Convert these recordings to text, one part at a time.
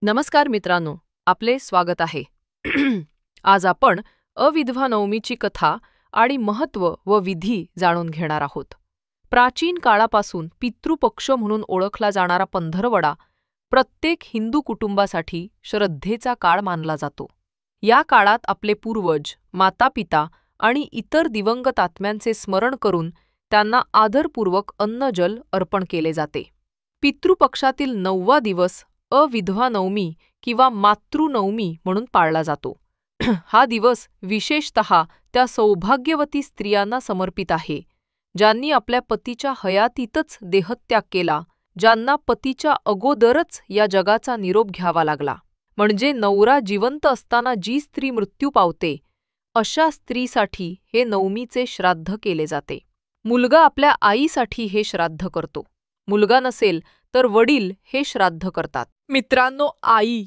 नमस्कार मित्रांनो, आपले स्वागत आहे. आज आपण अविधवा नवमीची कथा आणि महत्त्व व विधी जाणून घेणार आहोत. प्राचीन काळापासून पितृपक्ष म्हणून ओळखला जाणारा पंधरवडा प्रत्येक हिंदू कुटुंबासाठी श्रद्धेचा काळ मानला जातो. या काळात आपले पूर्वज, मातापिता आणि इतर दिवंगत आत्म्यांचे स्मरण करून त्यांना आदरपूर्वक अन्नजल अर्पण केले जाते. पितृपक्षातील 9वा दिवस अविधवा नवमी किंवा मातृनवमी म्हणून पाळला जातो. हा दिवस विशेषतः त्या सौभाग्यवती स्त्रियांना समर्पित आहे, ज्यांनी आपल्या पतीच्या हयातीतच देहत्याग केला, ज्यांना पतीच्या अगोदरच या जगाचा निरोप घ्यावा लागला. म्हणजे नवरा जिवंत असताना जी स्त्री मृत्यू पावते, अशा स्त्रीसाठी हे नवमीचे श्राद्ध केले जाते. मुलगा आपल्या आईसाठी हे श्राद्ध करतो. मुलगा नसेल तर वडील हे श्राद्ध करतात. मित्रांनो, आई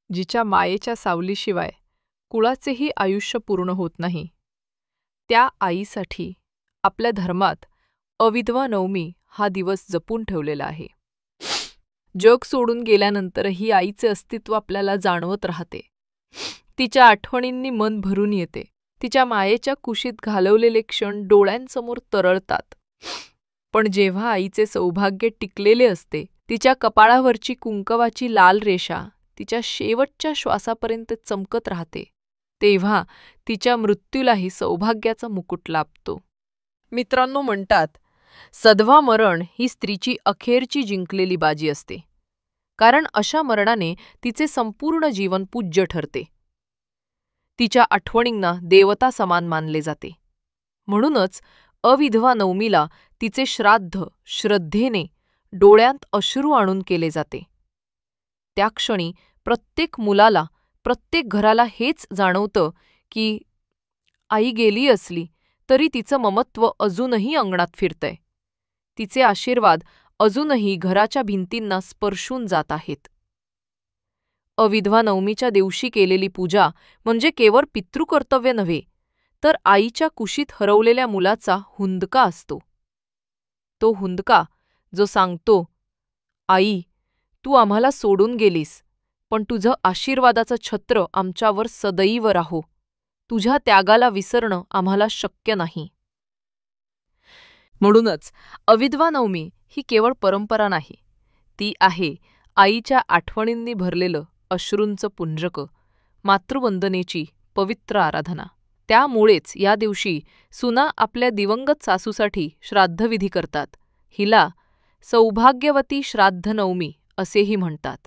जिच्या मायेच्या सावलीशिवाय कुळाचेही आयुष्य पूर्ण होत नाही, त्या आईसाठी आपल्या धर्मात अविधवा नवमी हा दिवस जपून ठेवलेला आहे. जग सोडून गेल्यानंतरही आईचे अस्तित्व आपल्याला जाणवत राहते. तिच्या आठवणींनी मन भरून येते. तिच्या मायेच्या कुशीत घालवलेले क्षण डोळ्यांसमोर तरळतात. पण जेव्हा आईचे सौभाग्य टिकलेले असते, तिच्या कपाळावरची कुंकवाची लाल रेषा तिच्या शेवटच्या श्वासापर्यंत चमकत राहते, तेव्हा तिच्या मृत्यूलाही सौभाग्याचा मुकुट लाभतो. मित्रांनो, म्हणतात, सधवा मरण ही स्त्रीची अखेरची जिंकलेली बाजी असते, कारण अशा मरणाने तिचे संपूर्ण जीवन पूज्य ठरते. तिच्या आठवणींना देवता समान मानले जाते. म्हणूनच अविधवा नवमीला तिचे श्राद्ध श्रद्धेने डोळ्यांत अश्रू आणून केले जाते. त्या क्षणी प्रत्येक मुलाला, प्रत्येक घराला हेच जाणवतं की आई गेली असली तरी तिचं ममत्व अजूनही अंगणात फिरतंय. तिचे आशीर्वाद अजूनही घराच्या भिंतींना स्पर्शून जात आहेत. अविधवा नवमीच्या दिवशी केलेली पूजा म्हणजे केवळ पितृकर्तव्य नव्हे, तर आईच्या कुशीत हरवलेल्या मुलाचा हुंदका असतो. तो हुंदका जो सांगतो, आई, तू आम्हाला सोडून गेलीस, पण तुझं आशीर्वादाचं छत्र आमच्यावर सदैव राहो. तुझ्या त्यागाला विसरणं आम्हाला शक्य नाही. म्हणूनच अविधवा नवमी ही केवळ परंपरा नाही, ती आहे आईच्या आठवणींनी भरलेलं अश्रूंचं पुंजक, मातृवंदनेची पवित्र आराधना. त्यामुळेच या दिवशी सुना आपल्या दिवंगत सासूसाठी श्राद्धविधी करतात. हिला सौभाग्यवती श्राद्ध नवमी असेही म्हणतात.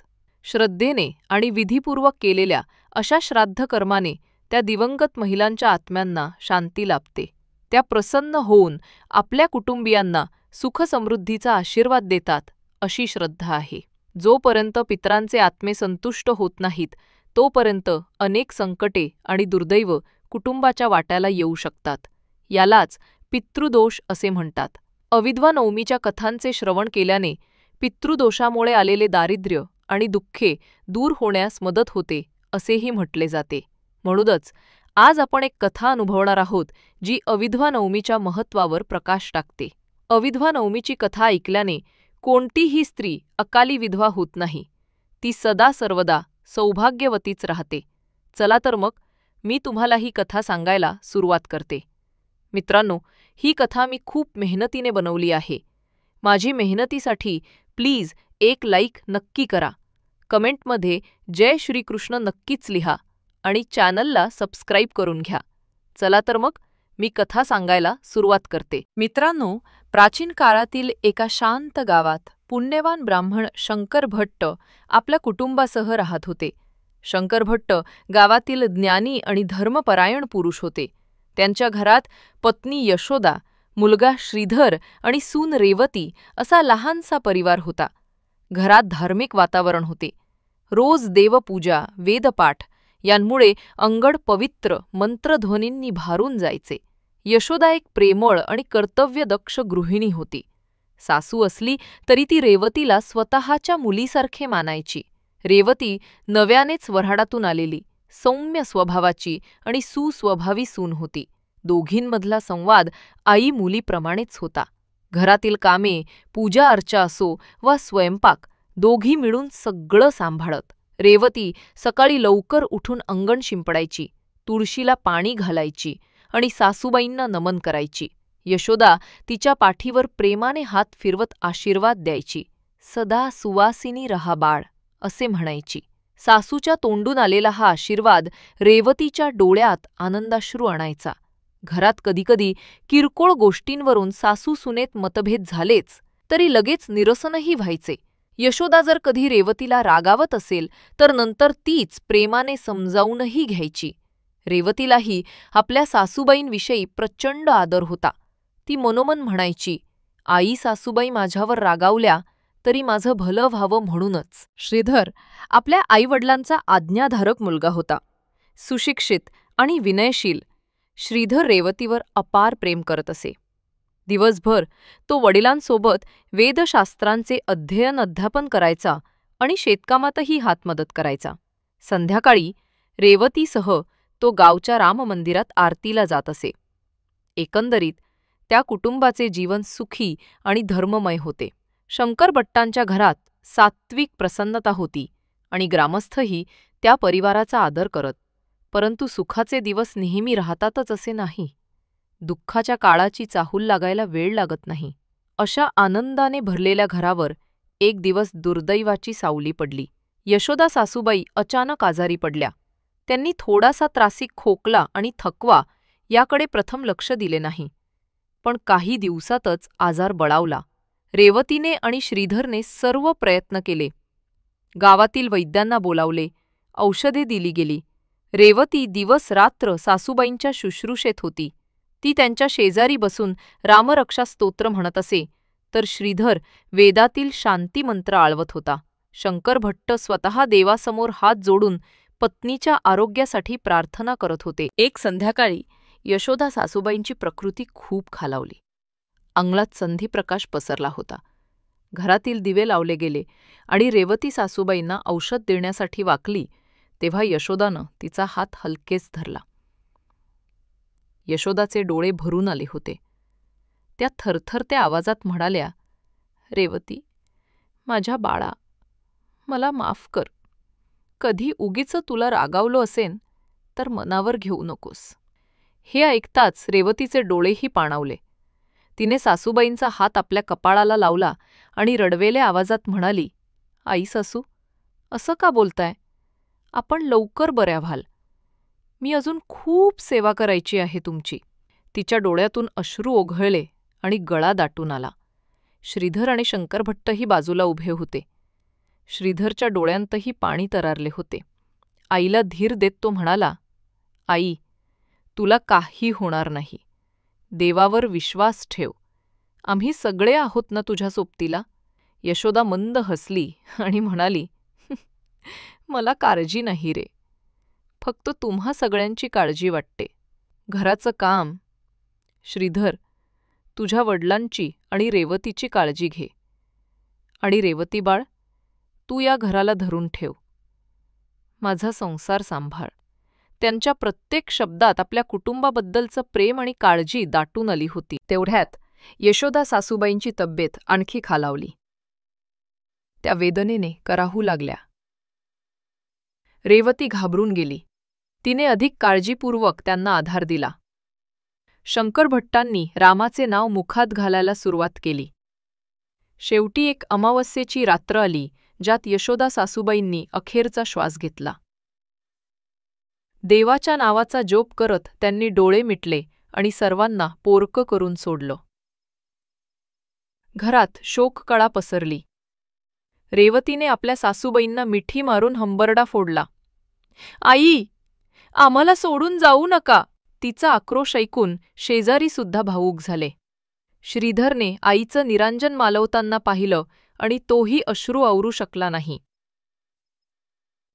श्रद्धेने आणि विधीपूर्वक केलेल्या अशा श्राद्ध कर्माने त्या दिवंगत महिलांच्या आत्म्यांना शांती लाभते. त्या प्रसन्न होऊन आपल्या कुटुंबियांना सुखसमृद्धीचा आशीर्वाद देतात, अशी श्रद्धा आहे. जोपर्यंत पितरांचे आत्मे संतुष्ट होत नाहीत, तोपर्यंत अनेक संकटे आणि दुर्दैव कुटुंबाच्या वाट्याला येऊ शकतात. यालाच पितृदोष असे म्हणतात. अविधवा नवमीच्या कथांचे श्रवण केल्याने पितृदोषामुळे आलेले दारिद्र्य आणि दुःखे दूर होण्यास मदत होते, असेही म्हटले जाते. म्हणूनच आज आपण एक कथा अनुभवणार आहोत, जी अविधवा नवमीच्या महत्त्वावर प्रकाश टाकते. अविधवा नवमीची कथा ऐकल्याने कोणतीही स्त्री अकाली विधवा होत नाही. ती सदा सर्वदा सौभाग्यवतीच राहते. चला तर मग मी तुम्हाला ही कथा सांगायला सुरुवात करते. मित्रांनो, ही कथा मी खूप मेहनतीने बनवली आहे. माझी मेहनतीसाठी प्लीज एक लाईक नक्की करा. कमेंटमध्ये जय श्रीकृष्ण नक्कीच लिहा आणि चॅनलला सबस्क्राईब करून घ्या. चला तर मग मी कथा सांगायला सुरुवात करते. मित्रांनो, प्राचीन काळातील एका शांत गावात पुण्यवान ब्राह्मण शंकर भट्ट आपल्या कुटुंबासह राहत होते. शंकर भट्ट गावातील ज्ञानी आणि धर्मपरायण पुरुष होते. त्यांच्या घरात पत्नी यशोदा, मुलगा श्रीधर आणि सून रेवती असा लहानसा परिवार होता. घरात धार्मिक वातावरण होते. रोज देवपूजा, वेदपाठ यांमुळे अंगण पवित्र मंत्रध्वनींनी भारून जायचे. यशोदा एक प्रेमळ आणि कर्तव्यदक्ष गृहिणी होती. सासू असली तरी ती रेवतीला स्वतःच्या मुलीसारखे मानायची. रेवती नव्यानेच वऱ्हाडातून आलेली, सौम्य स्वभावाची आणि सुस्वभावी सून होती. दोघींमधला संवाद आई मुलीप्रमाणेच होता. घरातील कामे, पूजा अर्चा असो वा स्वयंपाक दोघी मिळून सगळं सांभाळत. रेवती सकाळी लवकर उठून अंगण शिंपडायची, तुळशीला पाणी घालायची आणि सासूबाईंना नमन करायची. यशोदा तिच्या पाठीवर प्रेमाने हात फिरवत आशीर्वाद द्यायची. सदा सुवासिनी रहा बाळ, असे म्हणायची. सासूच्या तोंडून आलेला हा आशीर्वाद रेवतीच्या डोळ्यात आनंदाश्रू आणायचा. घरात कधीकधी किरकोळ गोष्टींवरून सासू-सुनेत मतभेद झालेच तरी लगेच निरसनही व्हायचे. यशोदा जर कधी रेवतीला रागावत असेल तर नंतर तीच प्रेमाने समजावूनही घ्यायची. रेवतीलाही आपल्या सासूबाईंविषयी प्रचंड आदर होता. ती मनोमन म्हणायची, आई सासूबाई माझ्यावर रागावल्या तरी माझं भलं व्हावं म्हणूनच. श्रीधर आपल्या आईवडिलांचा आज्ञाधारक मुलगा होता. सुशिक्षित आणि विनयशील, श्रीधर रेवतीवर अपार प्रेम करत असे. दिवसभर तो वडिलांसोबत वेदशास्त्रांचे अध्ययन-अध्यापन करायचा आणि शेतकामातही हातमदत करायचा. संध्याकाळी रेवतीसह तो गावच्या राममंदिरात आरतीला जात असे. एकंदरीत त्या कुटुंबाचे जीवन सुखी आणि धर्ममय होते. शंकर भट्टांच्या घरात सात्विक प्रसन्नता होती आणि ग्रामस्थही त्या परिवाराचा आदर करत. परंतु सुखाचे दिवस नेहमी राहतातच असे नाही. दुःखाच्या काळाची चाहूल लागायला वेळ लागत नाही. अशा आनंदाने भरलेल्या घरावर एक दिवस दुर्दैवाची सावली पडली. यशोदा सासूबाई अचानक आजारी पडल्या. त्यांनी थोडासा त्रासिक खोकला आणि थकवा याकडे प्रथम लक्ष दिले नाही. पण काही दिवसातच आजार बळावला. रेवतीने आणि श्रीधरने सर्व प्रयत्न केले. गावातील वैद्यांना बोलावले, औषधे दिली गेली. रेवती दिवस रात्र सासूबाईंच्या शुश्रूषेत होती. ती त्यांच्या शेजारी बसून रामरक्षा स्तोत्र म्हणत असे, तर श्रीधर वेदातील शांतीमंत्र आळवत होता. शंकर भट्ट स्वतः देवासमोर हात जोडून पत्नीच्या आरोग्यासाठी प्रार्थना करत होते. एक संध्याकाळी यशोदा सासूबाईंची प्रकृती खूप खालावली. अंगणात संधिप्रकाश पसरला होता. घरातील दिवे लावले गेले आणि रेवती सासूबाईंना औषध देण्यासाठी वाकली तेव्हा यशोदानं तिचा हात हलकेच धरला. यशोदाचे डोळे भरून आले होते. त्या थरथरत्या आवाजात म्हणाल्या, रेवती, माझ्या बाळा, मला माफ कर. कधी उगीच तुला रागावलो असेन तर मनावर घेऊ नकोस. हे ऐकताच रेवतीचे डोळेही पाणावले. तिने सासूबाईंचा हात आपल्या कपाळाला लावला आणि रडवेल्या आवाजात म्हणाली, आई सासू, असं का बोलताय? आपण लवकर बऱ्या व्हाल. मी अजून खूप सेवा करायची आहे तुमची. तिच्या डोळ्यातून अश्रू ओघळले आणि गळा दाटून आला. श्रीधर आणि शंकर भट्टही बाजूला उभे होते. श्रीधरच्या डोळ्यांतही पाणी तरारले होते. आईला धीर देत तो म्हणाला, आई, तुला काही होणार नाही. देवावर विश्वास ठेव. आम्ही सगळे आहोत ना तुझ्या सोबतीला. यशोदा मंद हसली आणि म्हणाली, मला काळजी नाही रे. फक्त तुम्हा सगळ्यांची काळजी वाटते. घराचं काम. श्रीधर, तुझ्या वडिलांची आणि रेवतीची काळजी घे. आणि रेवती बाळ, तू या घराला धरून ठेव. माझा संसार सांभाळ. त्यांच्या प्रत्येक शब्दात आपल्या कुटुंबाबद्दलचं प्रेम आणि काळजी दाटून आली होती. तेवढ्यात यशोदा सासूबाईंची तब्येत आणखी खालावली. त्या वेदनेने कराहू लागल्या. रेवती घाबरून गेली. तिने अधिक काळजीपूर्वक त्यांना आधार दिला. शंकर भट्टांनी रामाचे नाव मुखात घालायला सुरुवात केली. शेवटी एक अमावस्येची रात्र आली, ज्यात यशोदा सासूबाईंनी अखेरचा श्वास घेतला. देवाच्या नावाचा जोप करत त्यांनी डोळे मिटले आणि सर्वांना पोरकं करून सोडलं. घरात शोककळा पसरली. रेवतीने आपल्या सासूबाईंना मिठी मारून हंबरडा फोडला. आई, आम्हाला सोडून जाऊ नका. तिचा आक्रोश ऐकून शेजारीसुद्धा भावूक झाले. श्रीधरने आईचं निरांजन मालवताना पाहिलं आणि तोही अश्रू आवरू शकला नाही.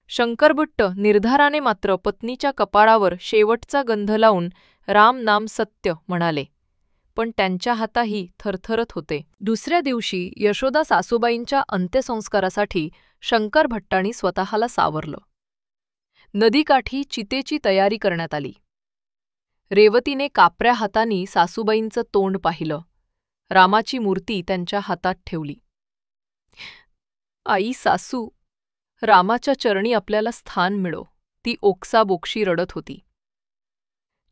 शंकरभट्ट निर्धाराने मात्र पत्नीच्या कपाळावर शेवटचा गंध लावून राम नाम सत्य म्हणाले, पण त्यांच्या हाताही थरथरत होते. दुसऱ्या दिवशी यशोदा सासूबाईंच्या अंत्यसंस्कारासाठी शंकर भट्टांनी स्वतःला सावरलं. नदीकाठी चितेची तयारी करण्यात आली. रेवतीने कापऱ्या हातांनी सासूबाईंचं तोंड पाहिलं. रामाची मूर्ती त्यांच्या हातात ठेवली. आई सासू, रामाच्या चरणी आपल्याला स्थान मिळो, ती ओक्साबोक्शी रडत होती.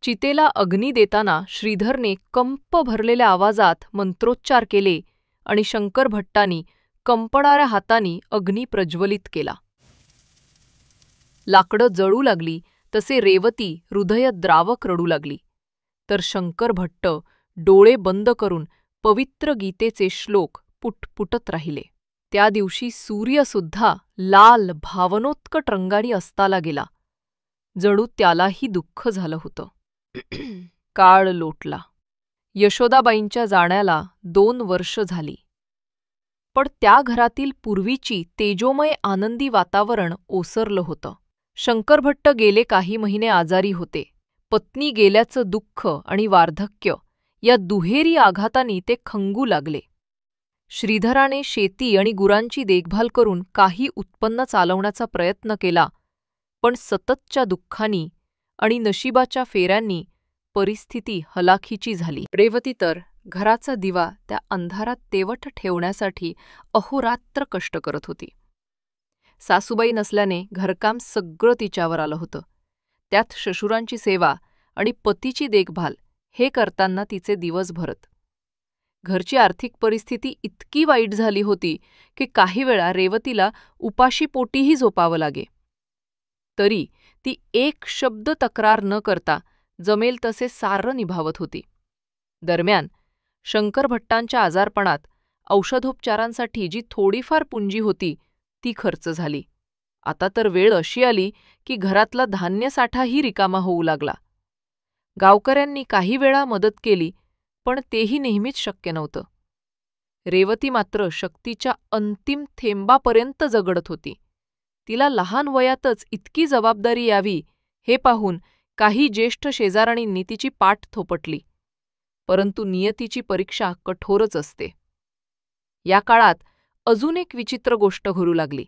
चितेला अग्नी देताना श्रीधरने कंप भरलेल्या आवाजात मंत्रोच्चार केले आणि शंकर भट्टांनी कंपणाऱ्या हातांनी अग्नी प्रज्वलित केला. लाकडं जळू लागली तसे रेवती हृदयद्रावक रडू लागली, तर शंकर भट्ट डोळे बंद करून पवित्र गीतेचे श्लोक पुटपुटत राहिले. त्या दिवशी सूर्यसुद्धा लाल भावनोत्कट रंगाने अस्ताला गेला, जणू त्यालाही दुःख झालं होतं. काळ लोटला. यशोदाबाईंच्या जाण्याला 2 वर्ष झाली. पण त्या घरातील पूर्वीची तेजोमय आनंदी वातावरण ओसरलं होतं. शंकरभट्ट गेले काही महिने आजारी होते. पत्नी गेल्याचं दुःख आणि वार्धक्य या दुहेरी आघातांनी ते खंगू लागले. श्रीधराने शेती आणि गुरांची देखभाल करून काही उत्पन्न चालवण्याचा प्रयत्न केला, पण सततच्या दुःखांनी आणि नशिबाच्या फेऱ्यांनी परिस्थिती हलाखीची झाली. रेवती तर घराचा दिवा त्या अंधारात तेवट ठेवण्यासाठी अहोरात्र कष्ट करत होती. सासूबाई नसल्याने घरकाम सगळं तिच्यावर आलं होतं. त्यात श्वशुरांची सेवा आणि पतीची देखभाल हे करताना तिचे दिवस भरत. घरची आर्थिक परिस्थिती इतकी वाईट झाली होती की काही वेळा रेवतीला उपाशीपोटीही झोपावं लागे. तरी ती एक शब्द तक्रार न करता जमेल तसे सारं निभावत होती. दरम्यान शंकरभट्टांच्या आजारपणात औषधोपचारांसाठी जी थोडीफार पुंजी होती ती खर्च झाली. आता तर वेळ अशी आली की घरातला धान्यसाठाही रिकामा होऊ लागला. गावकऱ्यांनी काही वेळा मदत केली, पण तेही नेहमीच शक्य नव्हतं. रेवती मात्र शक्तीच्या अंतिम थेंबापर्यंत जगडत होती. तिला लहान वयातच इतकी जबाबदारी यावी हे पाहून काही ज्येष्ठ शेजारणींनी तिची पाठ थोपटली. परंतु नियतीची परीक्षा कठोरच असते. या काळात अजून एक विचित्र गोष्ट घडू लागली.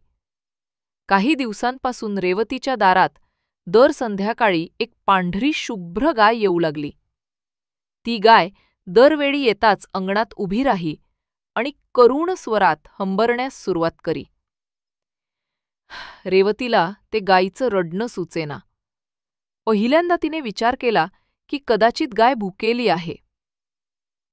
काही दिवसांपासून रेवतीच्या दारात दर संध्याकाळी एक पांढरी शुभ्र गाय येऊ लागली. ती गाय दरवेळी येताच अंगणात उभी राही आणि करुण स्वरात हंबरण्यास सुरुवात करी. रेवतीला ते गायीचं रडणं सुचेना. पहिल्यांदा तिने विचार केला की कदाचित गाय भुकेली आहे.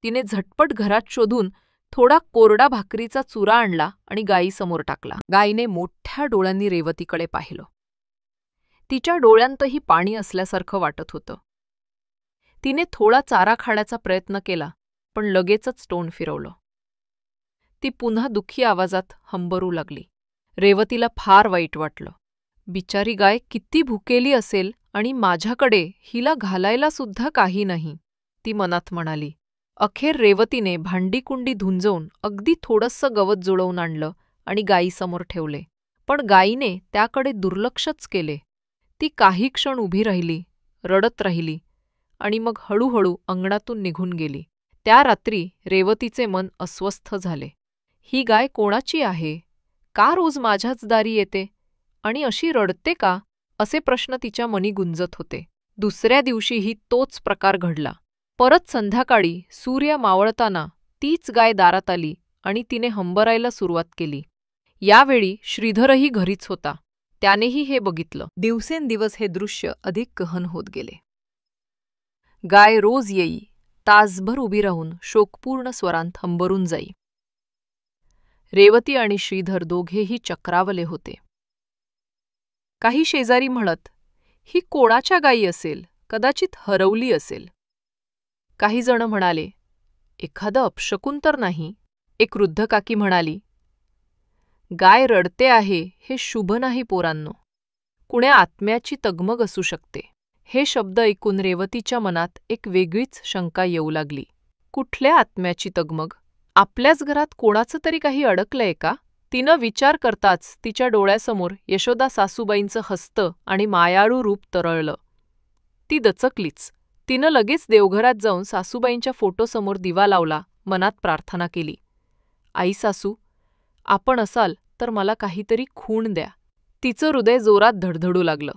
तिने झटपट घरात शोधून थोडा कोरडा भाकरीचा चुरा आणला आणि गायीसमोर टाकला. गायीने मोठ्या डोळ्यांनी रेवतीकडे पाहिलं. तिच्या डोळ्यांतही पाणी असल्यासारखं वाटत होतं. तिने थोडा चारा खाण्याचा प्रयत्न केला, पण लगेचच तोंड फिरवलं. ती पुन्हा दुःखी आवाजात हंबरू लागली. रेवतीला फार वाईट वाटलं. बिचारी गाय किती भुकेली असेल आणि माझ्याकडे हिला घालायला सुद्धा काही नाही, ती मनात म्हणाली. अखेर रेवतीने भांडीकुंडी धुंजवून अगदी थोडंसं गवत जुळवून आणलं आणि गायीसमोर ठेवले. पण गायीने त्याकडे दुर्लक्षच केले. ती काही क्षण उभी राहिली, रडत राहिली आणि मग हळूहळू अंगणातून निघून गेली. त्या रात्री रेवतीचे मन अस्वस्थ झाले. ही गाय कोणाची आहे? का रोज माझ्याच दारी येते आणि अशी रडते का? असे प्रश्न तिच्या मनी गुंजत होते. दुसऱ्या दिवशीही तोच प्रकार घडला. परत संध्याकाळी सूर्य मावळताना तीच गाय दारात आली आणि तिने हंबरायला सुरुवात केली. यावेळी श्रीधरही घरीच होता. त्यानेही हे बघितलं. दिवसेंदिवस हे दृश्य अधिक गहन होत गेले. गाय रोज येई, तासभर उभी राहून शोकपूर्ण स्वरांत हंबरून जाई. रेवती आणि श्रीधर दोघेही चक्रावले होते. काही शेजारी म्हणत, ही कोणाच्या गायी असेल, कदाचित हरवली असेल. काही जण म्हणाले, एखादं अपशकुन तर नाही. एक वृद्ध काकी म्हणाली, गाय रडते आहे हे शुभ नाही पोरांनो, कुण्या आत्म्याची तगमग असू शकते. हे शब्द ऐकून रेवतीच्या मनात एक वेगळीच शंका येऊ लागली. कुठल्या आत्म्याची तगमग? आपल्याच घरात कोणाचं तरी काही अडकलंय का? तिनं विचार करताच तिच्या डोळ्यासमोर यशोदा सासूबाईंचं हस्त आणि मायाळू रूप तरळलं. ती दचकलीच. तिनं लगेच देवघरात जाऊन सासूबाईंच्या फोटोसमोर दिवा लावला, मनात प्रार्थना केली. आई सासू, आपण असाल तर मला काहीतरी खूण द्या. तिचं हृदय जोरात धडधडू लागलं.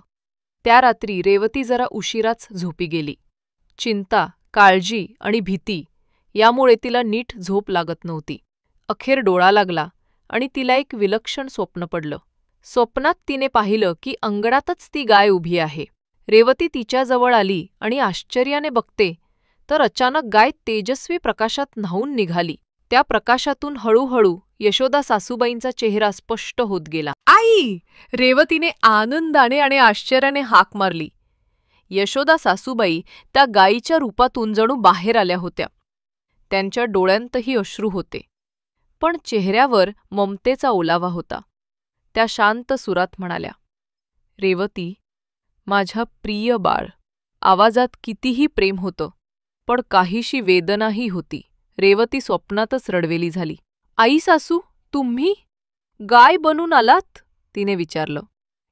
त्या रात्री रेवती जरा उशिराच झोपी गेली. चिंता, काळजी आणि भीती यामुळे तिला नीट झोप लागत नव्हती. अखेर डोळा लागला आणि तिला एक विलक्षण स्वप्न पडलं. स्वप्नात तिने पाहिलं की अंगणातच ती गाय उभी आहे. रेवती तिच्याजवळ आली आणि आश्चर्याने बघते तर अचानक गाय तेजस्वी प्रकाशात न्हाऊन निघाली. त्या प्रकाशातून हळूहळू यशोदा सासूबाईंचा चेहरा स्पष्ट होत गेला. आई! रेवतीने आनंदाने आणि आश्चर्याने हाक मारली. यशोदा सासूबाई त्या गायीच्या रूपातून जणू बाहेर आल्या होत्या. त्यांच्या डोळ्यांतही अश्रू होते, पण चेहऱ्यावर ममतेचा ओलावा होता. त्या शांत सुरात म्हणाल्या, रेवती, माझ्या प्रिय बाळ. आवाजात कितीही प्रेम होतं, पण काहीशी वेदनाही होती. रेवती स्वप्नातच रडवेली झाली. आई सासू, तुम्ही गाय बनून आलात? तिने विचारलं.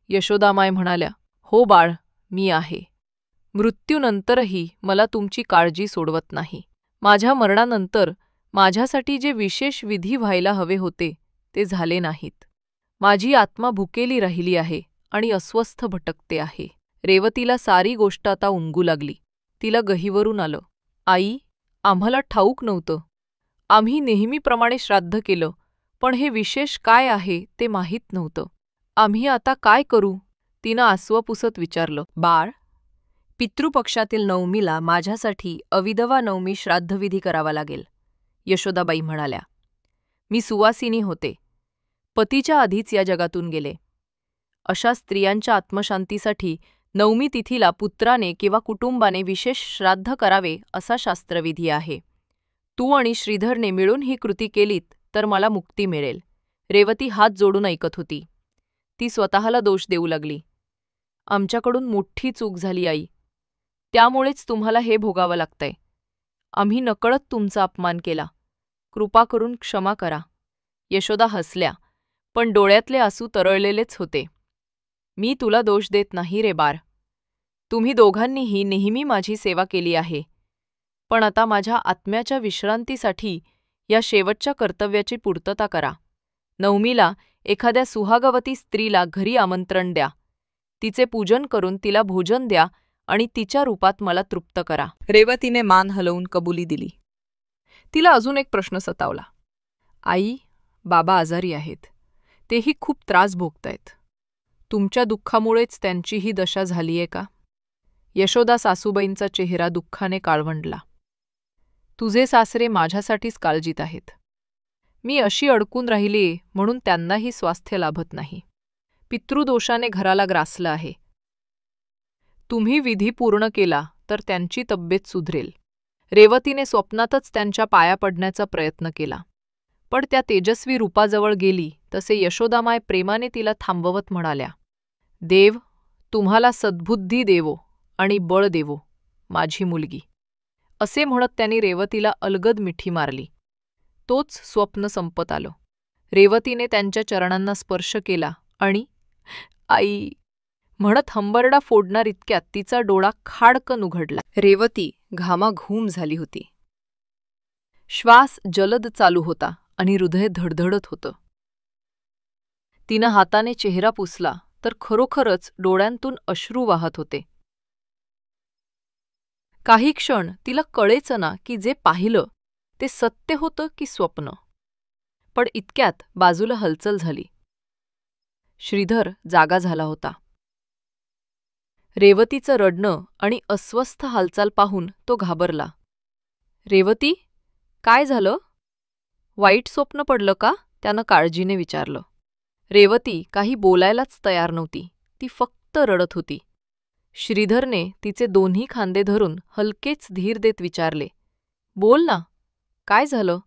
यशोदामाय म्हणाल्या, हो बाळ, मी आहे. मृत्यूनंतरही मला तुमची काळजी सोडवत नाही. माझ्या मरणानंतर माझ्यासाठी जे विशेष विधी व्हायला हवे होते ते झाले नाहीत. माझी आत्मा भुकेली राहिली आहे आणि अस्वस्थ भटकते आहे. रेवतीला सारी गोष्ट आता उमगू लागली. तिला गहिवरून आलं. आई, आम्हाला ठाऊक नव्हतं. आम्ही नेहमीप्रमाणे श्राद्ध केलं, पण हे विशेष काय आहे ते माहीत नव्हतं. आम्ही आता काय करू? तिनं आसवं पुसत विचारलं. बाळ, पितृपक्षातील नवमीला माझ्यासाठी अविधवा नवमी श्राद्धविधी करावा लागेल, यशोदाबाई म्हणाल्या. मी सुवासिनी होते. पतीच्या आधीच या जगातून गेले. अशा स्त्रियांच्या आत्मशांतीसाठी नवमी तिथीला पुत्राने किंवा कुटुंबाने विशेष श्राद्ध करावे असा शास्त्रविधी आहे. तू आणि श्रीधरने मिळून ही कृती केलीत तर मला मुक्ती मिळेल. रेवती हात जोडून ऐकत होती. ती स्वतःला दोष देऊ लागली. आमच्याकडून मोठी चूक झाली आई. त्यामुळेच तुम्हाला हे भोगावं लागतंय. आम्ही नकळत तुमचा अपमान केला. कृपा करून क्षमा करा. यशोदा हसल्या, पण डोळ्यातले आसू तरळलेलेच होते. मी तुला दोष देत नाही रे बाळ. तुम्ही दोघांनीही नेहमी माझी सेवा केली आहे. पण आता माझ्या आत्म्याच्या विश्रांतीसाठी या शेवटच्या कर्तव्याची पूर्तता करा. नवमीला एखाद्या सुहागवती स्त्रीला घरी आमंत्रण द्या. तिचे पूजन करून तिला भोजन द्या आणि तिच्या रूपात मला तृप्त करा. रेवतीने मान हलवून कबुली दिली. तिला अजून एक प्रश्न सतावला. आई, बाबा आजारी आहेत. तेही खूप त्रास भोगतायत. तुमच्या दुःखामुळेच त्यांची ही दशा झालीये का? यशोदा सासूबाईंचा चेहरा दुःखाने काळवंडला. तुझे सासरे माझ्यासाठीच काळजीत आहेत. मी अशी अडकून राहिलीये म्हणून त्यांनाही स्वास्थ्य लाभत नाही. पितृदोषाने घराला ग्रासलं आहे. तुम्ही विधी पूर्ण केला तर त्यांची तब्येत सुधरेल. रेवतीने स्वप्नातच त्यांच्या पाया पडण्याचा प्रयत्न केला, पण त्या तेजस्वी रूपाजवळ गेली तसे यशोदामाय प्रेमाने तिला थांबवत म्हणाल्या, देव तुम्हाला सद्बुद्धी देवो आणि बळ देवो, माझी मुलगी. असे म्हणत त्यांनी रेवतीला अलगद मिठी मारली. तोच स्वप्न संपत आलं. रेवतीने त्यांच्या चरणांना स्पर्श केला आणि आई म्हणत हंबरडा फोडणार इतक्यात तिचा डोळा खाडकन उघडला. रेवती घामाघूम झाली होती. श्वास जलद चालू होता आणि हृदय धडधडत होतं. तिनं हाताने चेहरा पुसला तर खरोखरच डोळ्यांतून अश्रू वाहत होते. काही क्षण तिला कळेच ना की जे पाहिलं ते सत्य होतं की स्वप्न. पण इतक्यात बाजूला हलचल झाली. श्रीधर जागा झाला होता. रेवतीचं रडणं आणि अस्वस्थ हालचाल पाहून तो घाबरला. रेवती, काय झालं? वाईट स्वप्न पडलं का? त्यानं काळजीने विचारलं. रेवती काही बोलायलाच तयार नव्हती. ती फक्त रडत होती. श्रीधरने तिचे दोन्ही खांदे धरून हलकेच धीर देत विचारले, बोल ना, काय झालं?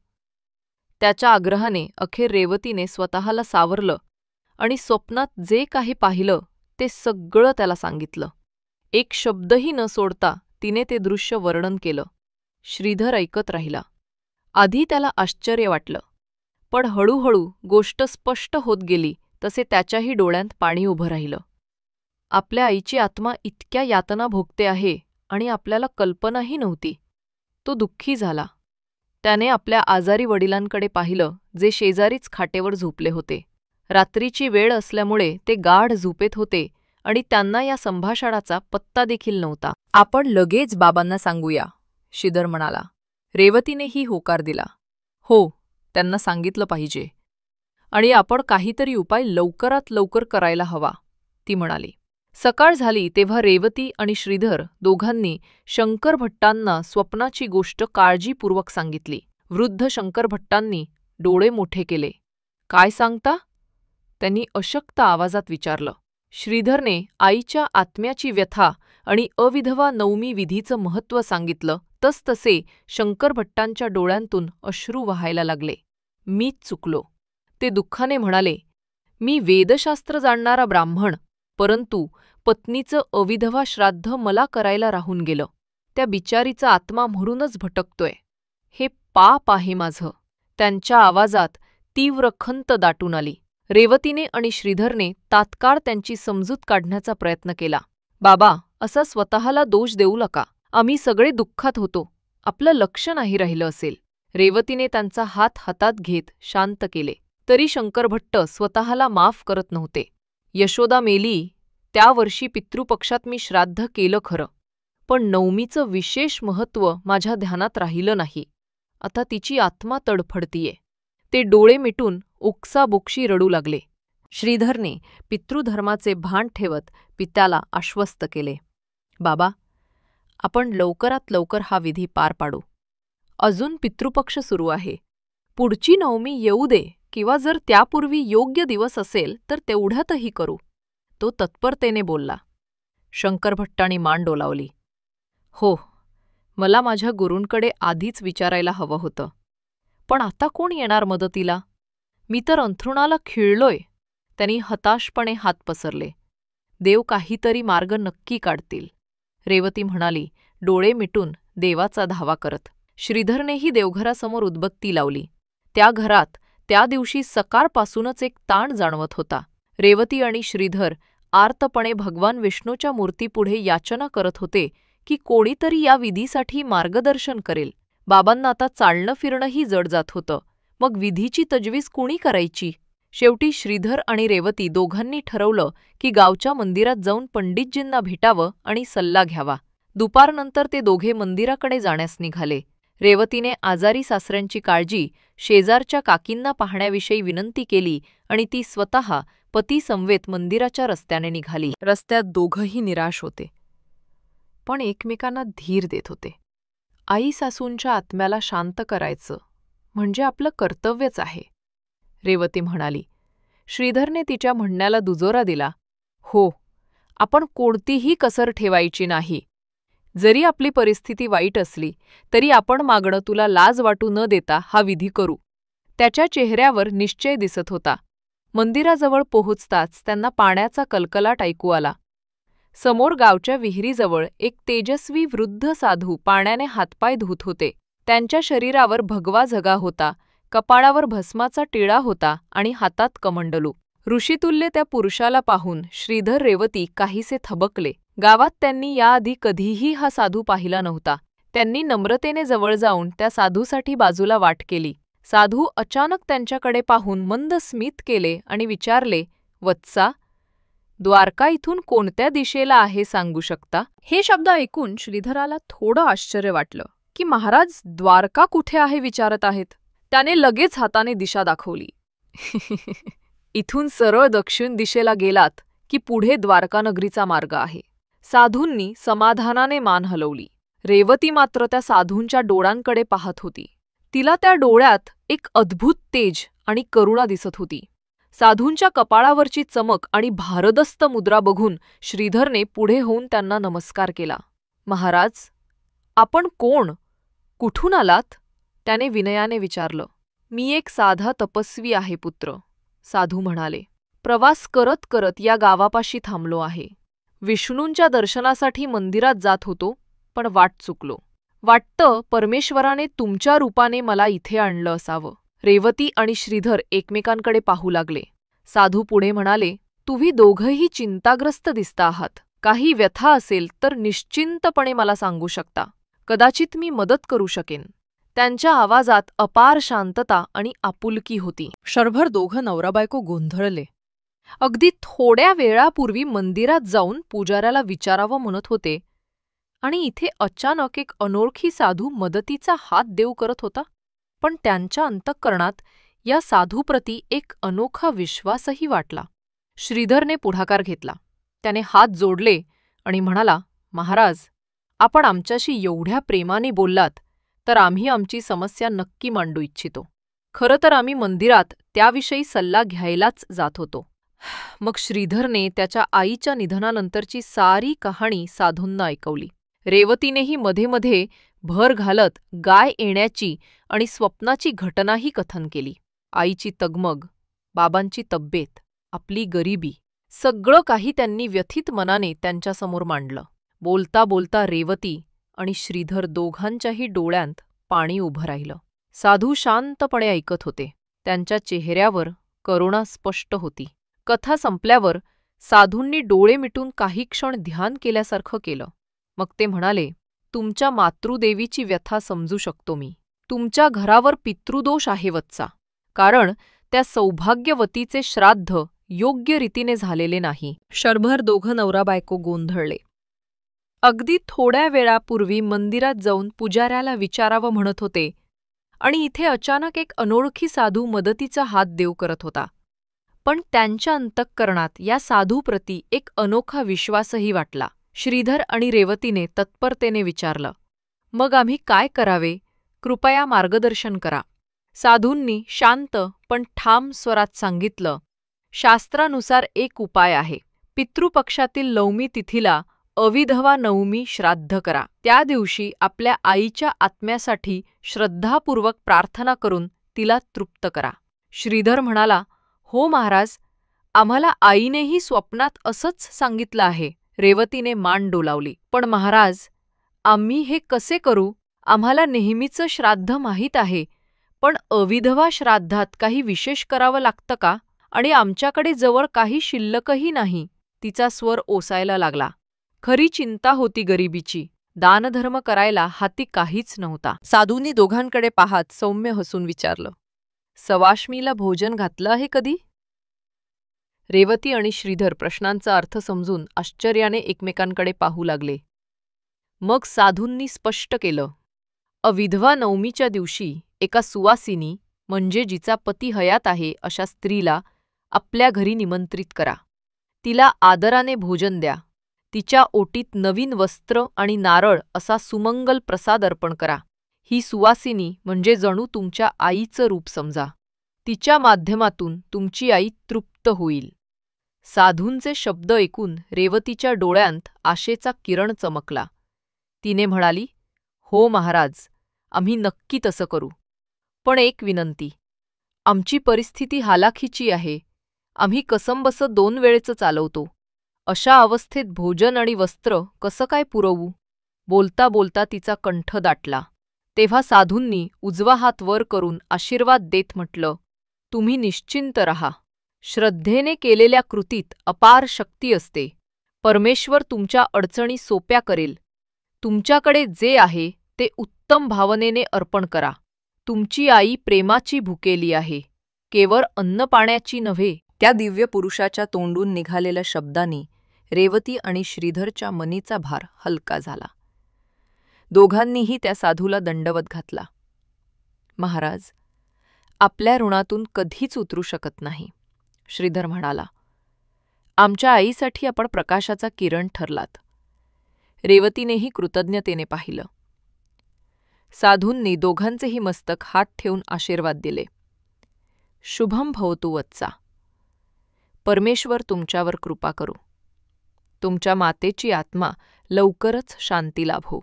त्याच्या आग्रहाने अखेर रेवतीने स्वतःला सावरलं आणि स्वप्नात जे काही पाहिलं ते सगळं त्याला सांगितलं. एक शब्दही न सोडता तिने ते दृश्य वर्णन केलं. श्रीधर ऐकत राहिला. आधी त्याला आश्चर्य वाटलं, पण हळूहळू गोष्ट स्पष्ट होत गेली तसे त्याच्याही डोळ्यांत पाणी उभं राहिलं. आपल्या आईची आत्मा इतक्या यातना भोगते आहे आणि आपल्याला कल्पनाही नव्हती. तो दुःखी झाला. त्याने आपल्या आजारी वडिलांकडे पाहिलं, जे शेजारीच खाटेवर झोपले होते. रात्रीची वेळ असल्यामुळे ते गाढ झोपेत होते आणि त्यांना या संभाषणाचा पत्ता देखील नव्हता. आपण लगेच बाबांना सांगूया, श्रीधर म्हणाला. रेवतीनेही होकार दिला. हो, त्यांना सांगितलं पाहिजे. आणि आपण काहीतरी उपाय लवकरात लवकर करायला हवा, ती म्हणाली. सकाळ झाली तेव्हा रेवती आणि श्रीधर दोघांनी शंकर भट्टांना स्वप्नाची गोष्ट काळजीपूर्वक सांगितली. वृद्ध शंकर भट्टांनी डोळे मोठे केले. काय सांगता? त्यांनी अशक्त आवाजात विचारलं. श्रीधरने आईच्या आत्म्याची व्यथा आणि अविधवा नवमी विधीचं महत्त्व सांगितलं. तसतसे शंकर भट्टांच्या डोळ्यांतून अश्रू वाहायला लागले. मीच चुकलो, ते दुःखाने म्हणाले. मी वेदशास्त्र जाणणारा ब्राह्मण, परंतु पत्नीचं अविधवा श्राद्ध मला करायला राहून गेलं. त्या बिचारीचा आत्मा म्हणूनच भटकतोय. हे पाप आहे माझं. त्यांच्या आवाजात तीव्र खंत दाटून आली. रेवतीने आणि श्रीधरने तात्काळ त्यांची समजूत काढण्याचा प्रयत्न केला. बाबा, असा स्वतःला दोष देऊ नका. आम्ही सगळे दुःखात होतो. आपलं लक्ष नाही राहिलं असेल. रेवतीने त्यांचा हात हातात घेत शांत केले. तरी शंकरभट्ट स्वतःला माफ करत नव्हते. यशोदा मेली त्या वर्षी पितृपक्षात मी श्राद्ध केलं खरं, पण नवमीचं विशेष महत्त्व माझ्या ध्यानात राहिलं नाही. आता तिची आत्मा तडफडतीये. ते डोळे मिटून ओक्साबोक्षी रडू लागले. श्रीधरने पितृधर्माचे भान ठेवत पित्याला आश्वस्त केले. बाबा, आपण लवकरात लवकर हा विधी पार पाडू. अजून पितृपक्ष सुरू आहे. पुढची नवमी येऊ दे, किंवा जर त्यापूर्वी योग्य दिवस असेल तर तेवढ्यातही करू, तो तत्परतेने बोलला. शंकरभट्टांनी मान डोलावली. हो, मला माझ्या गुरूंकडे आधीच विचारायला हवं होतं, पण आता कोण येणार मदतीला? मी तर अंथरुणाला खिळलोय. त्यांनी हताशपणे हात पसरले. देव काहीतरी मार्ग नक्की काढतील, रेवती म्हणाली, डोळे मिटून देवाचा धावा करत. श्रीधरनेही देवघरासमोर उदबत्ती लावली. त्या घरात त्या दिवशी सकाळपासूनच एक ताण जाणवत होता. रेवती आणि श्रीधर आर्तपणे भगवान विष्णूच्या मूर्तीपुढे याचना करत होते की कोणीतरी या विधीसाठी मार्गदर्शन करेल. बाबांना आता चालणं फिरणंही जड जात होतं. मग विधीची तजवीज कुणी करायची? शेवटी श्रीधर आणि रेवती दोघांनी ठरवलं की गावच्या मंदिरात जाऊन पंडितजींना भेटावं आणि सल्ला घ्यावा. दुपारनंतर ते दोघे मंदिराकडे जाण्यास निघाले. रेवतीने आजारी सासऱ्यांची काळजी, शेजारच्या काकींना पाहण्याविषयी विनंती केली आणि ती स्वतः पतीसमवेत मंदिराच्या रस्त्याने निघाली. रस्त्यात दोघंही निराश होते, पण एकमेकांना धीर देत होते. आई सासूंच्या आत्म्याला शांत करायचं म्हणजे आपलं कर्तव्यच आहे, रेवती म्हणाली. श्रीधरने तिच्या म्हणण्याला दुजोरा दिला. हो, आपण कोणतीही कसर ठेवायची नाही. जरी आपली परिस्थिती वाईट असली तरी आपण मागणं तुला लाज वाटू न देता हा विधी करू. त्याच्या चेहऱ्यावर निश्चय दिसत होता. मंदिराजवळ पोहोचताच त्यांना पाण्याचा कलकलाट ऐकू आला. समोर गावच्या विहिरीजवळ एक तेजस्वी वृद्ध साधू पाण्याने हातपाय धुत होते. त्यांच्या शरीरावर भगवा झगा होता, कपाळावर भस्माचा टिळा होता आणि हातात कमंडलू. ऋषितुल्य त्या पुरुषाला पाहून श्रीधर रेवती काहीसे थबकले. गावात त्यांनी याआधी कधीही हा साधू पाहिला नव्हता. त्यांनी नम्रतेने जवळ जाऊन त्या साधूसाठी बाजूला वाट केली. साधू अचानक त्यांच्याकडे पाहून मंद स्मित केले आणि विचारले, वत्सा, द्वारका इथून कोणत्या दिशेला आहे सांगू शकता? हे शब्द ऐकून श्रीधराला थोडं आश्चर्य वाटलं की महाराज द्वारका कुठे आहे विचारत आहेत. त्याने लगेच हाताने दिशा दाखवली. इथून सरळ दक्षिण दिशेला गेलात की पुढे द्वारकानगरीचा मार्ग आहे. साधूंनी समाधानाने मान हलवली. रेवती मात्र त्या साधूंच्या डोळ्यांकडे पाहत होती. तिला त्या डोळ्यात एक अद्भुत तेज आणि करुणा दिसत होती. साधूंच्या कपाळावरची चमक आणि भारदस्त मुद्रा बघून श्रीधरने पुढे होऊन त्यांना नमस्कार केला. महाराज, आपण कोण? कुठून आलात? त्याने विनयाने विचारलं. मी एक साधा तपस्वी आहे पुत्र, साधू म्हणाले. प्रवास करत करत या गावापाशी थांबलो आहे. विष्णूंच्या दर्शनासाठी मंदिरात जात होतो, पण वाट चुकलो. वाटतं परमेश्वराने तुमच्या रूपाने मला इथे आणलं असावं. रेवती आणि श्रीधर एकमेकांकडे पाहू लागले. साधू पुढे म्हणाले, तुम्ही दोघंही चिंताग्रस्त दिसता आहात. काही व्यथा असेल तर निश्चिंतपणे मला सांगू शकता. कदाचित मी मदत करू शकेन. त्यांच्या आवाजात अपार शांतता आणि आपुलकी होती. क्षणभर दोघं नवराबायको गोंधळले. अगदी थोड्या वेळापूर्वी मंदिरात जाऊन पुजाऱ्याला विचारावं म्हणत होते आणि इथे अचानक एक अनोळखी साधू मदतीचा हात देऊ करत होता. पण त्यांच्या अंतःकरणात या साधूप्रती एक अनोखा विश्वासही वाटला. श्रीधरने पुढाकार घेतला. त्याने हात जोडले आणि म्हणाला, महाराज, आपण आमच्याशी एवढ्या प्रेमाने बोललात तर आम्ही आमची समस्या नक्की मांडू इच्छितो. खरं तर आम्ही मंदिरात त्याविषयी सल्ला घ्यायलाच जात होतो. मग श्रीधरने त्याच्या आईच्या निधनानंतरची सारी कहाणी साधूंना ऐकवली. रेवतीनेही मध्ये मध्ये भर घालत गाय येण्याची आणि स्वप्नाची घटनाही कथन केली. आईची तगमग, बाबांची तब्येत, आपली गरिबी, सगळं काही त्यांनी व्यथित मनाने त्यांच्यासमोर मांडलं. बोलता बोलता रेवती आणि श्रीधर दोघांच्याही डोळ्यांत पाणी उभं राहिलं. साधू शांतपणे ऐकत होते. त्यांच्या चेहऱ्यावर करुणा स्पष्ट होती. कथा संपल्यावर साधूंनी डोळे मिटून काही क्षण ध्यान केल्यासारखं केलं. मग ते म्हणाले, तुमच्या मातृदेवीची व्यथा समजू शकतो मी. तुमच्या घरावर पितृदोष आहे वत्सा, कारण त्या सौभाग्यवतीचे श्राद्ध योग्य रीतीने झालेले नाही. क्षणभर दोघं नवरा बायको गोंधळले. अगदी थोड्या वेळापूर्वी मंदिरात जाऊन पुजाऱ्याला विचारावं म्हणत होते आणि इथे अचानक एक अनोळखी साधू मदतीचा हात देव करत होता. पण त्यांच्या अंतःकरणात या साधूप्रती एक अनोखा विश्वासही वाटला. श्रीधर आणि रेवतीने तत्परतेने विचारलं, मग आम्ही काय करावे? कृपया मार्गदर्शन करा. साधूंनी शांत पण ठाम स्वरात सांगितलं, शास्त्रानुसार एक उपाय आहे. पितृपक्षातील नवमी तिथीला अविधवा नवमी श्राद्ध करा. त्या दिवशी आपल्या आईच्या आत्म्यासाठी श्रद्धापूर्वक प्रार्थना करून तिला तृप्त करा. श्रीधर म्हणाला, हो महाराज, आम्हाला आईनेही स्वप्नात असंच सांगितलं आहे. रेवतीने मान डोलावली. पण महाराज, आम्ही हे कसे करू? आम्हाला नेहमीचं श्राद्ध माहीत आहे, पण अविधवा श्राद्धात काही विशेष करावं लागतं का? आणि आमच्याकडे जवळ काही शिल्लकही नाही. तिचा स्वर ओसायला लागला. खरी चिंता होती गरिबीची. दानधर्म करायला हाती काहीच नव्हता. साधूंनी दोघांकडे पाहत सौम्य हसून विचारलं, सवाष्मीला भोजन घातलं आहे कधी? रेवती आणि श्रीधर प्रश्नांचा अर्थ समजून आश्चर्याने एकमेकांकडे पाहू लागले. मग साधूंनी स्पष्ट केलं, अविधवा नवमीच्या दिवशी एका सुवासिनी, म्हणजे जिचा पती हयात आहे अशा स्त्रीला आपल्या घरी निमंत्रित करा. तिला आदराने भोजन द्या. तिच्या ओटीत नवीन वस्त्र आणि नारळ असा सुमंगल प्रसाद अर्पण करा. ही सुवासिनी म्हणजे जणू तुमच्या आईचं रूप समजा. तिच्या माध्यमातून तुमची आई तृप्त होईल. साधूंचे शब्द ऐकून रेवतीच्या डोळ्यांत आशेचा किरण चमकला. तिने म्हणाली, हो महाराज, आम्ही नक्की तसं करू. पण एक विनंती, आमची परिस्थिती हालाखीची आहे. आम्ही कसंबसं 2 वेळेचं चालवतो. अशा अवस्थेत भोजन आणि वस्त्र कसं काय पुरवू? बोलता बोलता तिचा कंठ दाटला. तेव्हा साधूंनी उजवा हात वर करून आशीर्वाद देत म्हटलं, तुम्ही निश्चिंत रहा. श्रद्धेने केलेल्या कृतीत अपार शक्ती असते. परमेश्वर तुमच्या अडचणी सोप्या करेल. तुमच्याकडे जे आहे ते उत्तम भावनेने अर्पण करा. तुमची आई प्रेमाची भुकेली आहे, केवळ अन्नपाण्याची नव्हे. त्या दिव्य पुरुषाच्या तोंडून निघालेल्या शब्दांनी रेवती आणि श्रीधरच्या मनीचा भार हलका झाला. दोघांनीही त्या साधूला दंडवत घातला. महाराज, आपल्या ऋणातून कधीच उतरू शकत नाही. श्रीधर म्हणाला, आमच्या आईसाठी आपण प्रकाशाचा किरण ठरलात. रेवतीनेही कृतज्ञतेने पाहिलं. साधूंनी दोघांचेही मस्तक हात ठेवून आशीर्वाद दिले. शुभम भवतु वत्सा. परमेश्वर तुमच्यावर कृपा करू. तुमच्या मातेची आत्मा लवकरच शांती लाभो,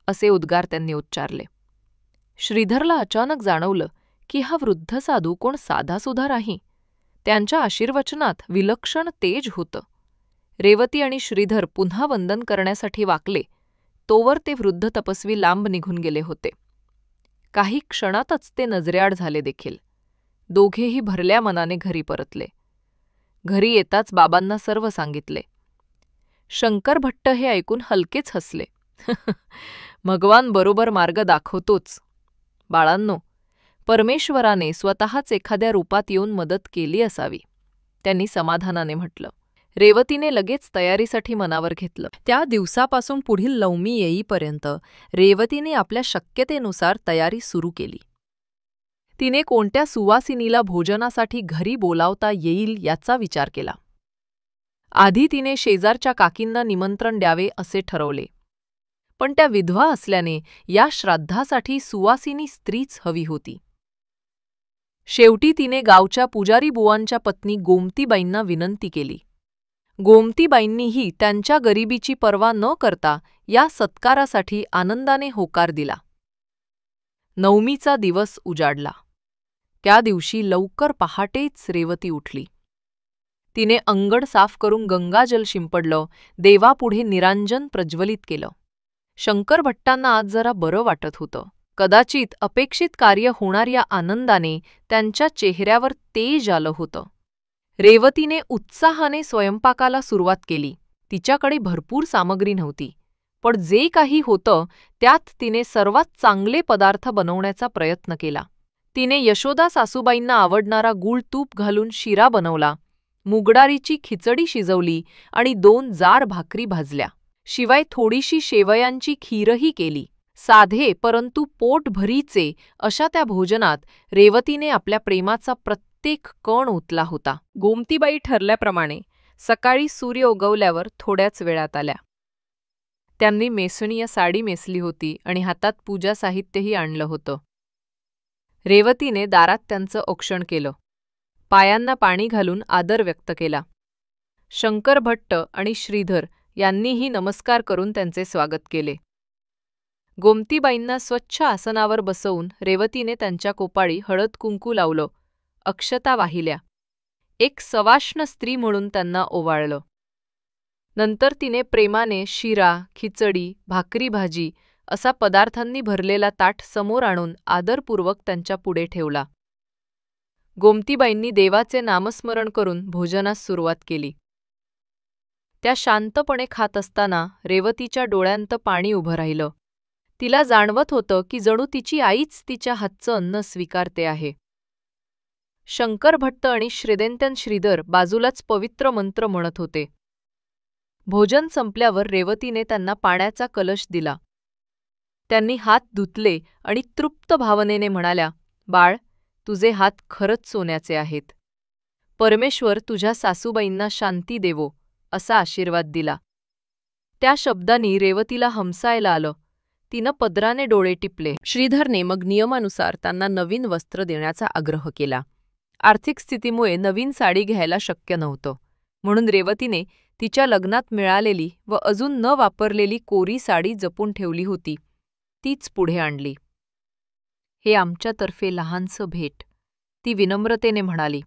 असे उद्गार त्यांनी उच्चारले. श्रीधरला अचानक जाणवलं की हा वृद्ध साधू कोण साधासुधा नाही. त्यांच्या आशीर्वचनात विलक्षण तेज होतं. रेवती आणि श्रीधर पुन्हा वंदन करण्यासाठी वाकले, तोवर ते वृद्ध तपस्वी लांब निघून गेले होते. काही क्षणातच ते नजरेआड झाले देखील. दोघेही भरल्या मनाने घरी परतले. घरी येताच बाबांना सर्व सांगितले. शंकर भट्ट हे ऐकून हलकेच हसले. भगवान बरोबर मार्ग दाखवतोच. बाळांनो, परमेश्वराने स्वतःच एखाद्या रूपात येऊन मदत केली असावी, त्यांनी समाधानाने म्हटलं. रेवतीने लगेच तयारीसाठी मनावर घेतलं. त्या दिवसापासून पुढील नवमी येईपर्यंत रेवतीने आपल्या शक्यतेनुसार तयारी सुरू केली. तिने कोणत्या सुवासिनीला भोजनासाठी घरी बोलावता येईल याचा विचार केला. आधी तिने शेजारच्या काकींना निमंत्रण द्यावे असे ठरवले, पण त्या विधवा असल्याने या श्राद्धासाठी सुवासिनी स्त्रीच हवी होती. शेवटी तिने गावच्या पुजारी बुवांच्या पत्नी गोमतीबाईंना विनंती केली. गोमतीबाईंनीही त्यांच्या गरिबीची पर्वा न करता या सत्कारासाठी आनंदाने होकार दिला. नवमीचा दिवस उजाडला. त्या दिवशी लवकर पहाटेच रेवती उठली. तिने अंगण साफ करून गंगाजल शिंपडलं, देवापुढे निरांजन प्रज्वलित केलं. शंकर भट्टांना आज जरा बरं वाटत होतं. कदाचित अपेक्षित कार्य होणार या आनंदाने त्यांच्या चेहऱ्यावर तेज आलं होतं. रेवतीने उत्साहाने स्वयंपाकाला सुरुवात केली. तिच्याकडे भरपूर सामग्री नव्हती, पण जे काही होतं त्यात तिने सर्वात चांगले पदार्थ बनवण्याचा प्रयत्न केला. तिने यशोदा सासूबाईंना आवडणारा गूळ तूप घालून शिरा बनवला, मुगडाळीची खिचडी शिजवली आणि 2 जाड भाकरी भाजल्या. शिवाय थोडीशी शेवयांची खीरही केली. साधे परंतु पोटभरीचे अशा त्या भोजनात रेवतीने आपल्या प्रेमाचा प्रत्येक कण ओतला होता. गोमतीबाई ठरल्याप्रमाणे सकाळी सूर्य उगवल्यावर थोड्याच वेळात आल्या. त्यांनी मेसणीय साडी नेसली होती आणि हातात पूजा साहित्यही आणलं होतं. रेवतीने दारात त्यांचं औक्षण केलं. पायांना पाणी घालून आदर व्यक्त केला. शंकर भट्ट आणि श्रीधर यांनीही नमस्कार करून त्यांचे स्वागत केले. गोमतीबाईंना स्वच्छ आसनावर बसवून रेवतीने त्यांच्या कोपाळी हळद कुंकू लावलं, अक्षता वाहिल्या. एक सवाष्ण स्त्री म्हणून त्यांना ओवाळलं. नंतर तिने प्रेमाने शिरा, खिचडी, भाकरी भाजी असा पदार्थांनी भरलेला ताट समोर आणून आदरपूर्वक त्यांच्या पुढे ठेवला. गोमतीबाईंनी देवाचे नामस्मरण करून भोजनास सुरुवात केली. त्या शांतपणे खात असताना रेवतीच्या डोळ्यांत पाणी उभं राहिलं. तिला जाणवत होतं की जणू तिची आईच तिच्या हातचं अन्न स्वीकारते आहे. शंकर भट्ट आणि श्रीदेंतन श्रीधर बाजूलाच पवित्र मंत्र म्हणत होते. भोजन संपल्यावर रेवतीने त्यांना पाण्याचा कलश दिला. त्यांनी हात धुतले आणि तृप्त भावनेने म्हणाल्या, बाळ, तुझे हात खरंच सोन्याचे आहेत. परमेश्वर तुझ्या सासूबाईंना शांती देवो असा आशीर्वाद दिला. त्या शब्दांनी रेवतीला हमसायला आलं. तिनं पदराने डोळे टिपले. श्रीधरने मग नियमानुसार त्यांना नवीन वस्त्र देण्याचा आग्रह केला. आर्थिक स्थितीमुळे नवीन साडी घ्यायला शक्य नव्हतं, म्हणून रेवतीने तिच्या लग्नात मिळालेली व अजून न वापरलेली कोरी साडी जपून ठेवली होती, तीच पुढे आणली. हे आमच्यातर्फे लहानसं भेट, ती विनम्रतेने म्हणाली.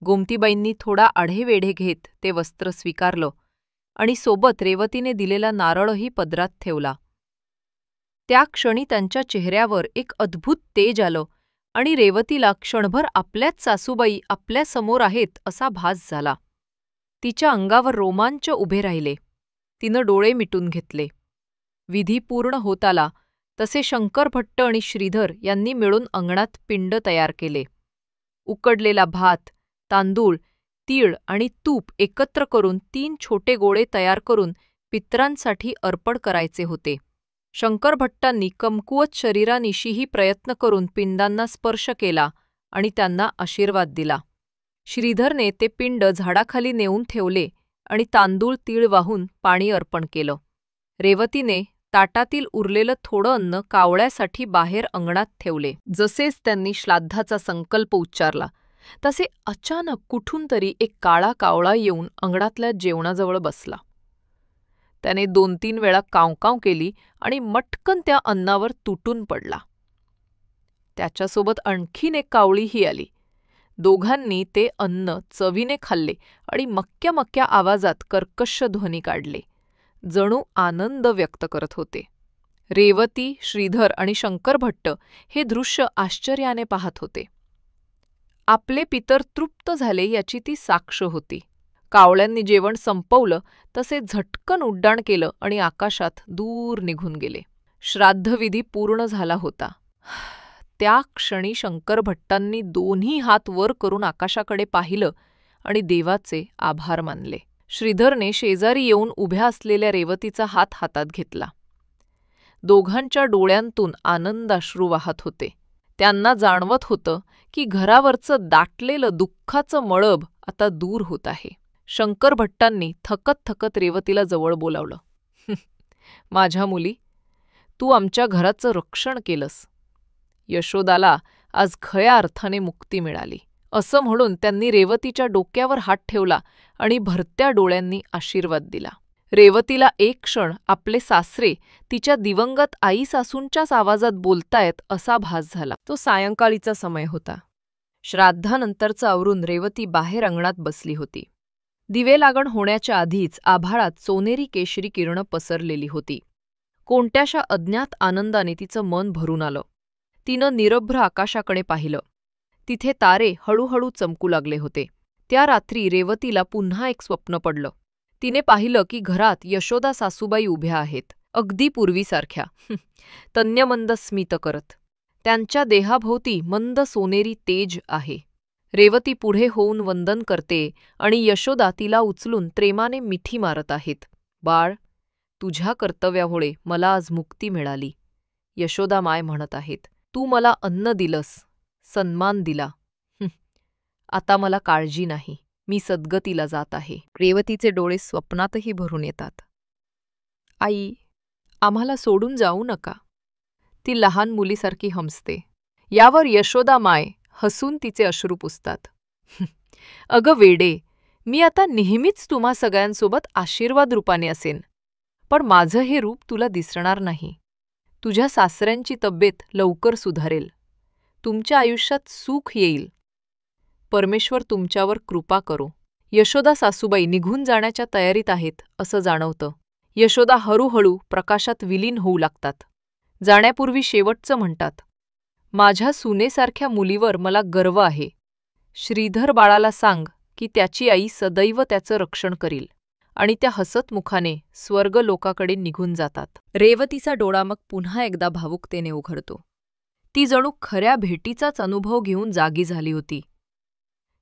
गोमतीबाईंनी थोडा आढेवेढे घेत ते वस्त्र स्वीकारलं आणि सोबत रेवतीने दिलेला नारळही पदरात ठेवला. त्या क्षणी त्यांच्या चेहऱ्यावर एक अद्भुत तेज आलं आणि रेवतीला क्षणभर आपल्याच सासूबाई आपल्यासमोर आहेत असा भास झाला. तिच्या अंगावर रोमांच उभे राहिले. तिनं डोळे मिटून घेतले. विधी पूर्ण होत आला तसे शंकर भट्ट आणि श्रीधर यांनी मिळून अंगणात पिंड तयार केले. उकडलेला भात, तांदूळ, तीळ आणि तूप एकत्र करून 3 छोटे गोळे तयार करून पितरांसाठी अर्पण करायचे होते. शंकर भट्टांनी कमकुवत शरीरानिशीही प्रयत्न करून पिंडांना स्पर्श केला आणि त्यांना आशीर्वाद दिला. श्रीधरने ते पिंड झाडाखाली नेऊन ठेवले आणि तांदूळ तीळ वाहून पाणी अर्पण केलं. रेवतीने ताटातील उरलेलं थोडं अन्न कावळ्यासाठी बाहेर अंगणात ठेवले. जसेच त्यांनी श्राद्धाचा संकल्प उच्चारला तसे अचानक कुठून तरी एक काळा कावळा येऊन अंगणातल्या जेवणाजवळ बसला. त्याने 2-3 वेळा कावकाव केली आणि मटकन त्या अन्नावर तुटून पडला. त्याच्यासोबत आणखीन एक कावळीही आली. दोघांनी ते अन्न चवीने खाल्ले आणि मक्क्या आवाजात कर्कश ध्वनी काढले, जणू आनंद व्यक्त करत होते. रेवती, श्रीधर आणि शंकर भट्ट हे दृश्य आश्चर्याने पाहत होते. आपले पितर तृप्त झाले याची ती साक्ष होती. कावळ्यांनी जेवण संपवलं तसे झटकन उड्डाण केलं आणि आकाशात दूर निघून गेले. श्राद्धविधी पूर्ण झाला होता. त्या क्षणी शंकर भट्टांनी दोन्ही हात वर करून आकाशाकडे पाहिलं आणि देवाचे आभार मानले. श्रीधरने शेजारी येऊन उभ्या असलेल्या रेवतीचा हात हातात घेतला. दोघांच्या डोळ्यांतून आनंदाश्रू वाहत होते. त्यांना जाणवत होतं की घरावरचं दाटलेलं दुःखाचं मळब आता दूर होत आहे. शंकर भट्टांनी थकत थकत रेवतीला जवळ बोलावलं. माझ्या मुली, तू आमच्या घराचं रक्षण केलंस. यशोदाला आज खऱ्या अर्थाने मुक्ती मिळाली, असं म्हणून त्यांनी रेवतीच्या डोक्यावर हात ठेवला आणि भरत्या डोळ्यांनी आशीर्वाद दिला. रेवतीला एक क्षण आपले सासरे तिच्या दिवंगत आई सासूंच्याच आवाजात बोलतायत असा भास झाला. तो सायंकाळीचा समय होता. श्राद्धानंतरचं आवरून रेवती बाहेर अंगणात बसली होती. दिवे लागण होण्याच्या आधीच आभाळात सोनेरी केशरी किरणं पसरलेली होती. कोणत्याशा अज्ञात आनंदाने तिचं मन भरून आलं. तिनं निरभ्र आकाशाकडे पाहिलं. तिथे तारे हळूहळू चमकू लागले होते. त्या रात्री रेवतीला पुन्हा एक स्वप्न पडलं. तिने पाहिलं की घरात यशोदा सासूबाई उभ्या आहेत, अगदी पूर्वीसारख्या, तन्यमंद स्मित करत. त्यांच्या देहाभोवती मंद सोनेरी तेज आहे. रेवती पुढे होऊन वंदन करते आणि यशोदा तिला उचलून प्रेमाने मिठी मारत आहेत. बाळ, तुझ्या कर्तव्यामुळे मला आज मुक्ती मिळाली, यशोदा माय म्हणत आहेत. तू मला अन्न दिलंस, सन्मान दिला. आता मला काळजी नाही, मी सद्गतीला जात आहे. रेवतीचे डोळे स्वप्नातही भरून येतात. आई, आम्हाला सोडून जाऊ नका, ती लहान मुलीसारखी हंसते. यावर यशोदा माय हसून तिचे अश्रू पुसतात. अगं वेडे, मी आता नेहमीच तुम्हा सगळ्यांसोबत आशीर्वाद रूपाने असेन, पण माझं हे रूप तुला दिसणार नाही. तुझ्या सासऱ्यांची तब्येत लवकर सुधारेल, तुमच्या आयुष्यात सुख येईल. परमेश्वर तुमच्यावर कृपा करो. यशोदा सासूबाई निघून जाण्याच्या तयारीत आहेत असं जाणवतं. यशोदा हळूहळू प्रकाशात विलीन होऊ लागतात. जाण्यापूर्वी शेवटचं म्हणतात, माझ्या सुनेसारख्या मुलीवर मला गर्व आहे. श्रीधर बाळाला सांग की त्याची आई सदैव त्याचं रक्षण करील. आणि त्या हसत मुखाने स्वर्ग लोकाकडे निघून जातात. रेवतीचा डोळा मग पुन्हा एकदा भावुकतेने उघडतो. ती जणू खऱ्या भेटीचाच अनुभव घेऊन जागी झाली होती.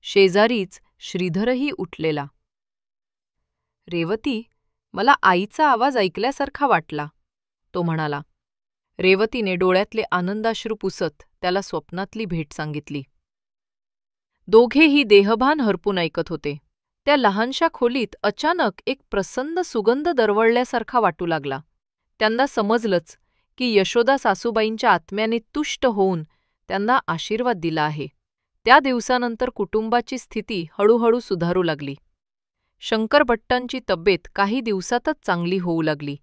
शेजारीच श्रीधरही उठलेला. रेवती, मला आईचा आवाज ऐकल्यासारखा वाटला, तो म्हणाला. रेवतीने डोळ्यातले आनंदाश्रू पुसत त्याला स्वप्नातली भेट सांगितली. दोघेही देहभान हरपून ऐकत होते. त्या लहानशा खोलीत अचानक एक प्रसन्न सुगंध दरवळल्यासारखा वाटू लागला. त्यांना समजलंच की यशोदा सासूबाईंच्या आत्म्याने तुष्ट होऊन त्यांना आशीर्वाद दिला आहे. त्या दिवसानंतर कुटुंबाची स्थिती हळूहळू सुधारू लागली. शंकर भट्टांची तब्येत काही दिवसातच चांगली होऊ लागली.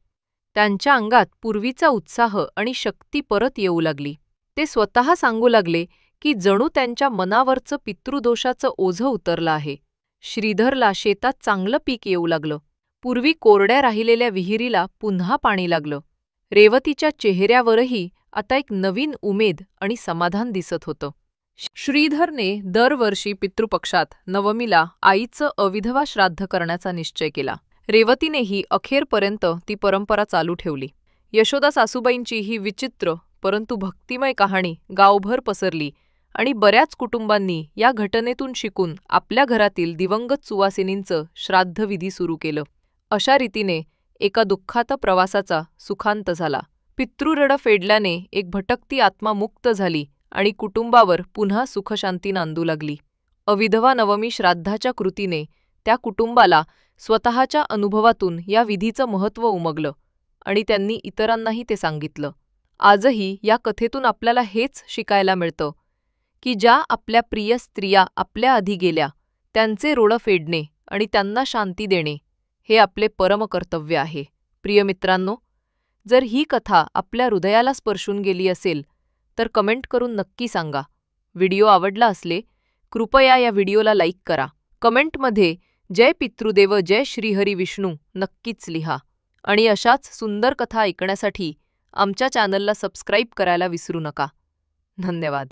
त्यांच्या अंगात पूर्वीचा उत्साह आणि शक्ती परत येऊ लागली. ते स्वतः सांगू लागले की जणू त्यांच्या मनावरचं पितृदोषाचं ओझं उतरलं आहे. श्रीधरला शेतात चांगलं पीक येऊ लागलं. पूर्वी कोरड्या राहिलेल्या विहिरीला पुन्हा पाणी लागलं. रेवतीच्या चेहऱ्यावरही आता एक नवीन उमेद आणि समाधान दिसत होतं. श्रीधरने दरवर्षी पितृपक्षात नवमीला आईचं अविधवा श्राद्ध करण्याचा निश्चय केला. रेवतीनेही अखेरपर्यंत ती परंपरा चालू ठेवली. यशोदा सासूबाईंची ही विचित्र परंतु भक्तिमय कहाणी गावभर पसरली आणि बऱ्याच कुटुंबांनी या घटनेतून शिकून आपल्या घरातील दिवंगत सुवासिनींचं श्राद्धविधी सुरू केलं. अशा रीतीने एका दुःखात प्रवासाचा सुखांत झाला. पितृऋण फेडल्याने एक भटकती आत्मा मुक्त झाली आणि कुटुंबावर पुन्हा सुखशांती नांदू लागली. अविधवा नवमी श्राद्धाच्या कृतीने त्या कुटुंबाला स्वतःच्या अनुभवातून या विधीचं महत्त्व उमगलं आणि त्यांनी इतरांनाही ते सांगितलं. आजही या कथेतून आपल्याला हेच शिकायला मिळतं की ज्या आपल्या प्रिय स्त्रिया आपल्या आधी गेल्या त्यांचे ऋण फेडणे आणि त्यांना शांती देणे हे आपले परमकर्तव्य आहे. प्रिय मित्रांनो, जर ही कथा आपल्या हृदयाला स्पर्शून गेली असेल तर कमेंट करून नक्की सांगा. व्हिडिओ आवडला असले कृपया या व्हिडिओला लाईक करा. कमेंटमध्ये जय पितृदेव जय श्रीहरी विष्णू नक्कीच लिहा. आणि अशाच सुंदर कथा ऐकण्यासाठी आमच्या चॅनलला सबस्क्राईब करायला विसरू नका. धन्यवाद.